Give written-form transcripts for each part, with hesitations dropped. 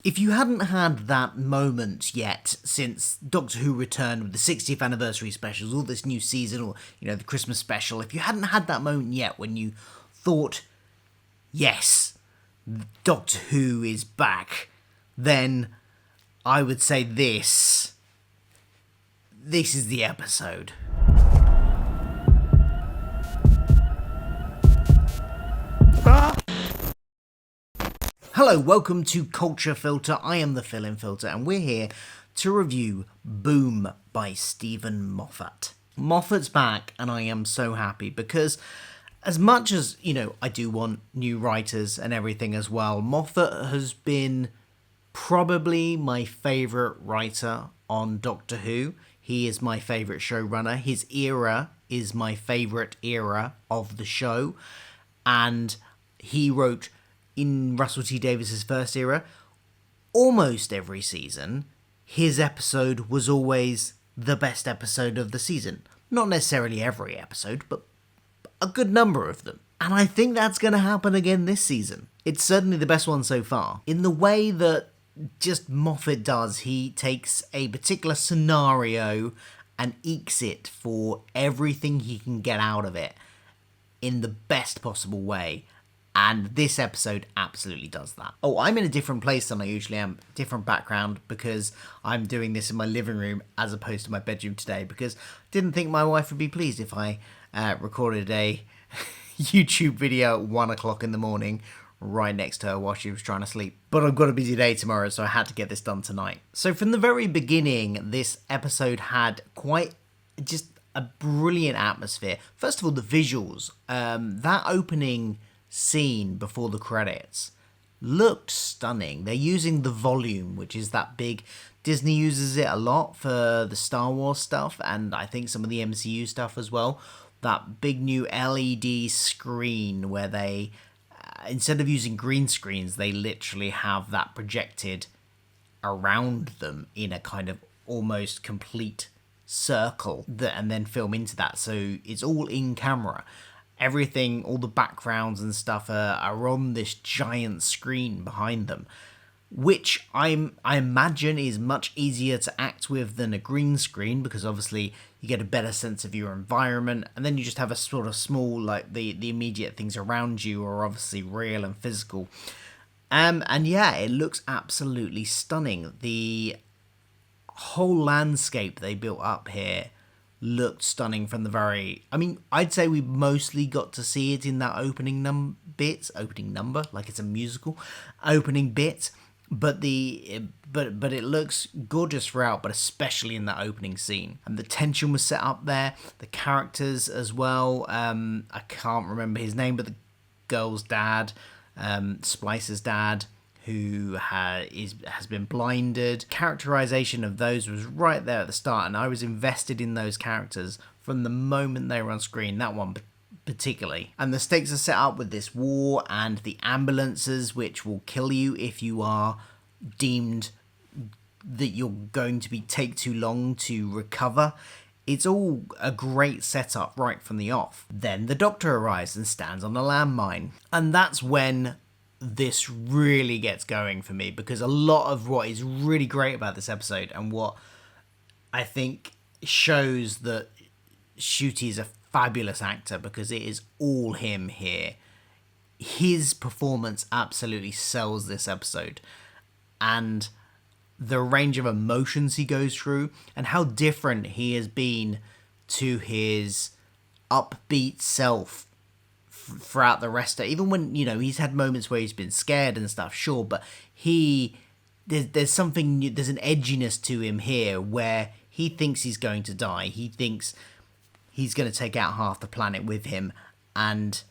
If you hadn't had that moment yet since Doctor Who returned with the 60th anniversary specials, all this new season, or, the Christmas special, if you hadn't had that moment yet when you thought, yes, Doctor Who is back, then I would say this is the episode. Hello, welcome to Culture Filter. I am the Fill-In Filter, and we're here to review Boom by Steven Moffat. Moffat's back, and I am so happy because as much as, I do want new writers and everything as well, Moffat has been probably my favourite writer on Doctor Who. He is my favourite showrunner. His era is my favourite era of the show, and he wrote, in Russell T Davies's first era, almost every season, his episode was always the best episode of the season. Not necessarily every episode, but a good number of them. And I think that's going to happen again this season. It's certainly the best one so far. In the way that just Moffat does, he takes a particular scenario and ekes it for everything he can get out of it in the best possible way. And this episode absolutely does that. Oh, I'm in a different place than I usually am. Different background because I'm doing this in my living room as opposed to my bedroom today because I didn't think my wife would be pleased if I recorded a YouTube video at 1 o'clock in the morning right next to her while she was trying to sleep. But I've got a busy day tomorrow, so I had to get this done tonight. So from the very beginning, this episode had quite just a brilliant atmosphere. First of all, the visuals. That opening scene before the credits looked stunning. They're using the volume, which is that big, Disney uses it a lot for the Star Wars stuff and I think some of the MCU stuff as well. That big new LED screen where they instead of using green screens, they literally have that projected around them in a kind of almost complete circle and then film into that, so it's all in camera. Everything, all the backgrounds and stuff are on this giant screen behind them, which I imagine is much easier to act with than a green screen because obviously you get a better sense of your environment, and then you just have a sort of small, like the immediate things around you are obviously real and physical. And yeah, it looks absolutely stunning. The whole landscape they built up here looked stunning from the very... I'd say we mostly got to see it in that opening number, like it's a musical, opening bit, but it looks gorgeous throughout, but especially in that opening scene. And the tension was set up there, the characters as well. I can't remember his name, but the girl's dad, Splicer's dad, who has been blinded. Characterization of those was right there at the start, and I was invested in those characters from the moment they were on screen, that one particularly. And the stakes are set up with this war and the ambulances, which will kill you if you are deemed that you're going to take too long to recover. It's all a great setup right from the off. Then the Doctor arrives and stands on a landmine, and that's when this really gets going for me, because a lot of what is really great about this episode and what I think shows that Ncuti is a fabulous actor, because it is all him here. His performance absolutely sells this episode, and the range of emotions he goes through and how different he has been to his upbeat self throughout the rest of, even when he's had moments where he's been scared and stuff, sure, but there's something new, there's an edginess to him here where he thinks he's going to die, he thinks he's going to take out half the planet with him, and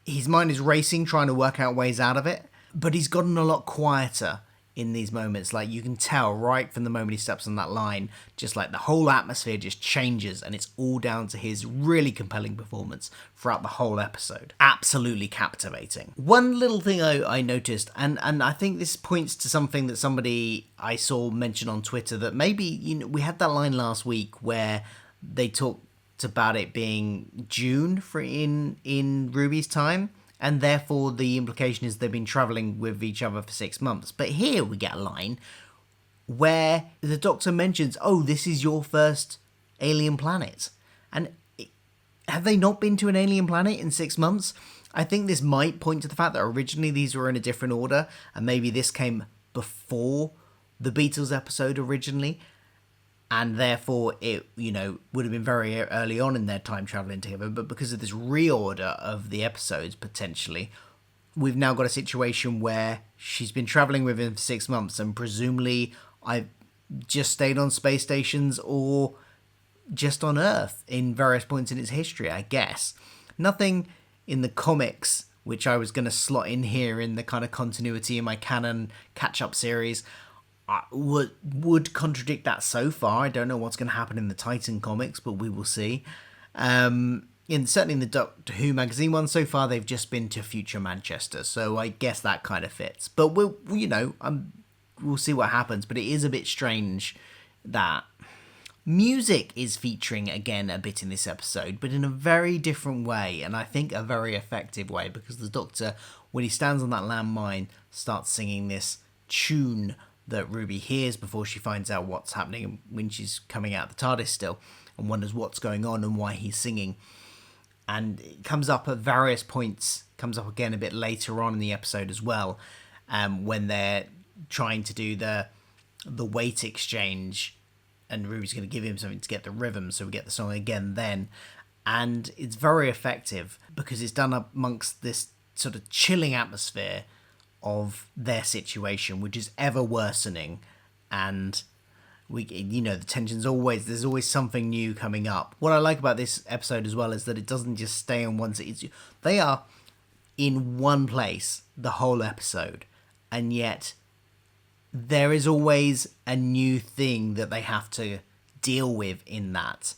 his mind is racing trying to work out ways out of it, but he's gotten a lot quieter in these moments. Like, you can tell right from the moment he steps on that line, just like the whole atmosphere just changes, and it's all down to his really compelling performance throughout the whole episode. Absolutely captivating. One little thing I noticed, and I think this points to something that somebody I saw mention on Twitter, that maybe, we had that line last week where they talked about it being June in Ruby's time, And therefore, the implication is they've been travelling with each other for 6 months. But here we get a line where the Doctor mentions, oh, this is your first alien planet. And have they not been to an alien planet in 6 months? I think this might point to the fact that originally these were in a different order, and maybe this came before the Beatles episode originally, and therefore it, would have been very early on in their time traveling together. But because of this reorder of the episodes, potentially, we've now got a situation where she's been traveling with him for 6 months, and presumably I've just stayed on space stations or just on Earth in various points in its history, I guess. Nothing in the comics, which I was going to slot in here in the kind of continuity in my canon catch-up series, would contradict that so far. I don't know what's going to happen in the Titan comics, but we will see. Certainly in the Doctor Who magazine one so far, they've just been to future Manchester, so I guess that kind of fits. But we'll see what happens. But it is a bit strange that music is featuring again a bit in this episode, but in a very different way, and I think a very effective way, because the Doctor, when he stands on that landmine, starts singing this tune that Ruby hears before she finds out what's happening when she's coming out of the TARDIS still, and wonders what's going on and why he's singing. And it comes up at various points, comes up again a bit later on in the episode as well, when they're trying to do the weight exchange, and Ruby's going to give him something to get the rhythm, so we get the song again then. And it's very effective because it's done amongst this sort of chilling atmosphere of their situation, which is ever worsening. And the tension's there's always something new coming up. What I like about this episode as well is that it doesn't just stay on one side. They are in one place the whole episode, and yet there is always a new thing that they have to deal with in that.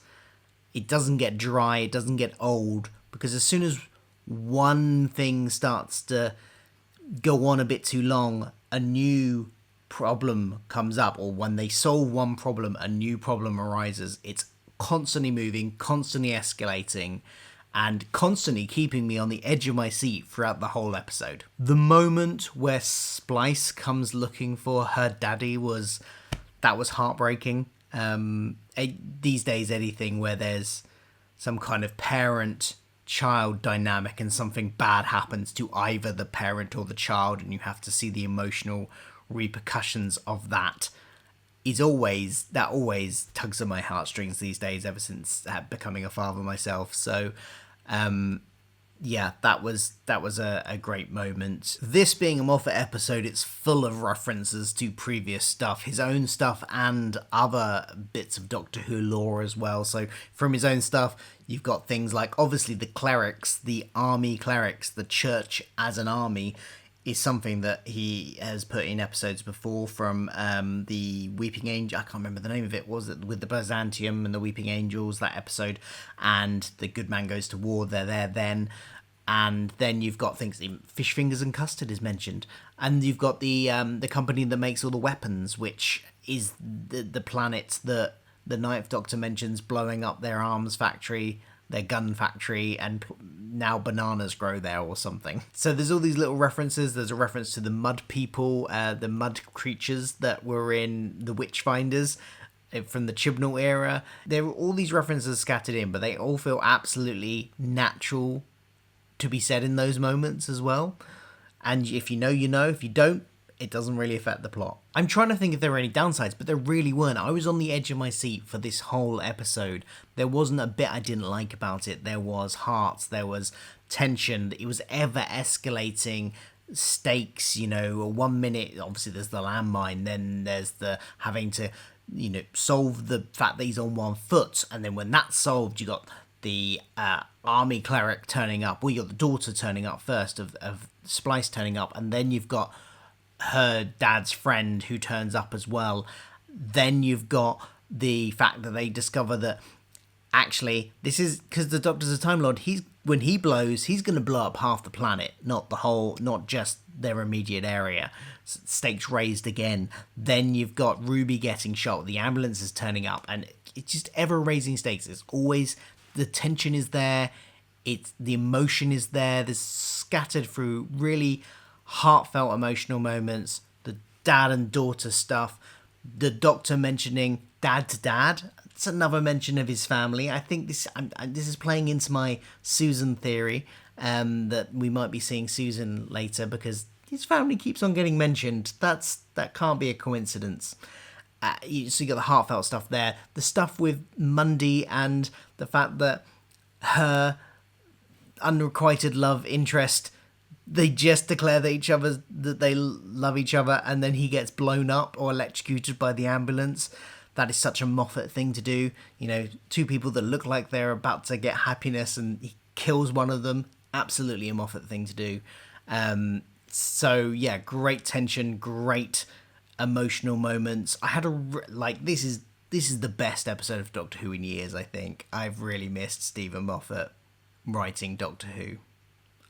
It doesn't get dry, it doesn't get old, because as soon as one thing starts to go on a bit too long, a new problem comes up, or when they solve one problem, a new problem arises. It's constantly moving, constantly escalating, and constantly keeping me on the edge of my seat throughout the whole episode. The moment where Splice comes looking for her daddy was heartbreaking. These days, anything where there's some kind of parent-child dynamic and something bad happens to either the parent or the child, and you have to see the emotional repercussions of that, always tugs at my heartstrings these days, ever since becoming a father myself. So that was a great moment. This being a Moffat episode, it's full of references to previous stuff, his own stuff and other bits of Doctor Who lore as well. So from his own stuff, you've got things like, obviously, the clerics, the army clerics, the church as an army is something that he has put in episodes before, from the Weeping Angel. I can't remember the name of it. Was it with the Byzantium and the Weeping Angels, that episode? And the Good Man Goes to War, they're there then. And then you've got things, Fish Fingers and Custard is mentioned. And you've got the company that makes all the weapons, which is the planet that the Ninth Doctor mentions blowing up their arms factory, their gun factory, and now bananas grow there or something. So there's all these little references. There's a reference to the mud people, the mud creatures that were in the Witchfinders from the Chibnall era. There are all these references scattered in, but they all feel absolutely natural to be said in those moments as well. And if you know, you know. If you don't, it doesn't really affect the plot. I'm trying to think if there were any downsides, but there really weren't. I was on the edge of my seat for this whole episode. There wasn't a bit I didn't like about it. There was heart, there was tension, it was ever escalating stakes, 1 minute, obviously there's the landmine, then there's the having to, solve the fact that he's on 1 foot, and then when that's solved, you got the army cleric turning up, you got the daughter turning up first, of Splice turning up, and then you've got her dad's friend who turns up as well. Then you've got the fact that they discover that actually this is because the Doctor's a Time Lord. When he blows, he's going to blow up half the planet, not just their immediate area. Stakes raised again. Then you've got Ruby getting shot, the ambulance is turning up, and it's just ever raising stakes. It's always, the tension is there. the emotion is there. There's scattered through really heartfelt emotional moments. The dad and daughter stuff. The Doctor mentioning dad to dad. It's another mention of his family. I think this is playing into my Susan theory, that we might be seeing Susan later because his family keeps on getting mentioned. That can't be a coincidence. So you got the heartfelt stuff there. The stuff with Mundy and the fact that her unrequited love interest, they just declare that they love each other, and then he gets blown up or electrocuted by the ambulance. That is such a Moffat thing to do. You know, two people that look like they're about to get happiness and he kills one of them. Absolutely a Moffat thing to do. So yeah, great tension, great emotional moments. I had this is the best episode of Doctor Who in years, I think. I've really missed Steven Moffat writing Doctor Who.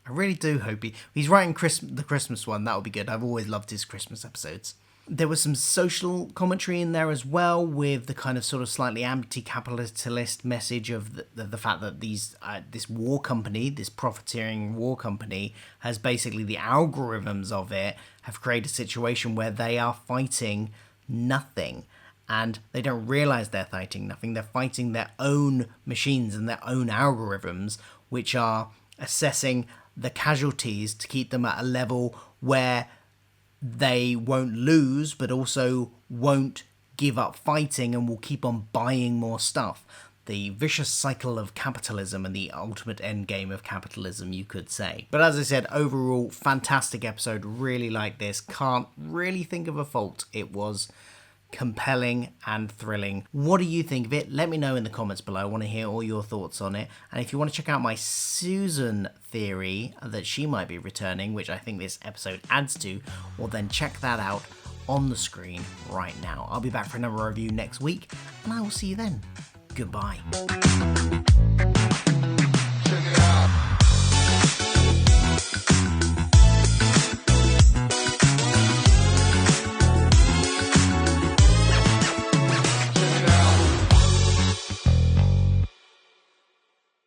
I really do hope he's writing the Christmas one. That'll be good. I've always loved his Christmas episodes. There was some social commentary in there as well, with the kind of sort of slightly anti-capitalist message of the fact that this war company, this profiteering war company, has basically, the algorithms of it have created a situation where they are fighting nothing. And they don't realise they're fighting nothing. They're fighting their own machines and their own algorithms, which are assessing the casualties to keep them at a level where they won't lose, but also won't give up fighting and will keep on buying more stuff. The vicious cycle of capitalism and the ultimate end game of capitalism, you could say. But as I said, overall, fantastic episode. Really like this. Can't really think of a fault. It was compelling and thrilling. What do you think of it? Let me know in the comments below. I want to hear all your thoughts on it. And if you want to check out my Susan theory that she might be returning, which I think this episode adds to, well then check that out on the screen right now. I'll be back for another review next week, and I will see you then. Goodbye.